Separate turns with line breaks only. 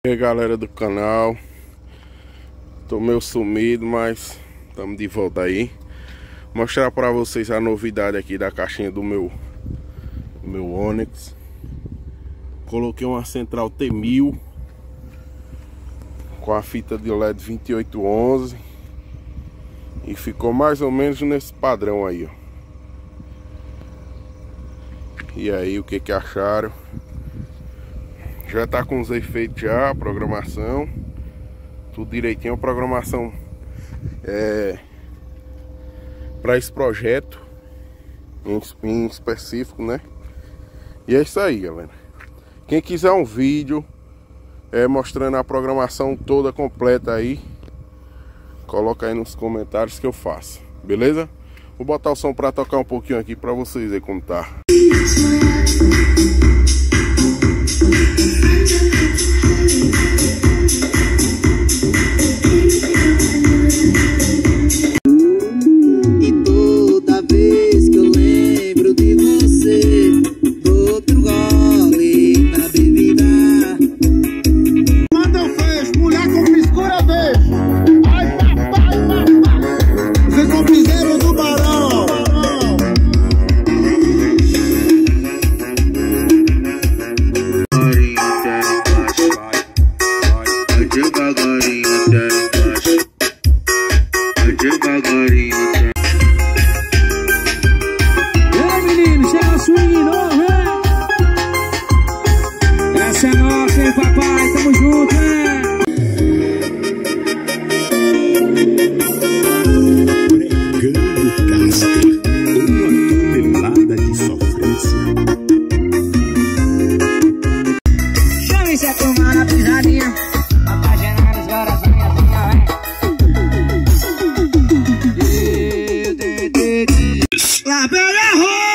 E aí, galera do canal, tô meio sumido, mas estamos de volta aí. Mostrar para vocês a novidade aqui da caixinha do meu Onix. Coloquei uma central T1000 com a fita de LED 2811 e ficou mais ou menos nesse padrão aí, ó. E aí, o que acharam? Já tá com os efeitos já, a programação tudo direitinho, a programação para esse projeto em específico, né? E é isso aí, galera. Quem quiser um vídeo mostrando a programação toda completa aí, coloca aí nos comentários que eu faço, beleza? Vou botar o som para tocar um pouquinho aqui para vocês verem como tá.
Essa é nossa, hein, papai? Tamo junto, né?
Pregando Caster, uma tonelada de sofrência.
Chame-se a tomar na pisadinha, apaixonar os corações, assim, ó, lá pega a roda.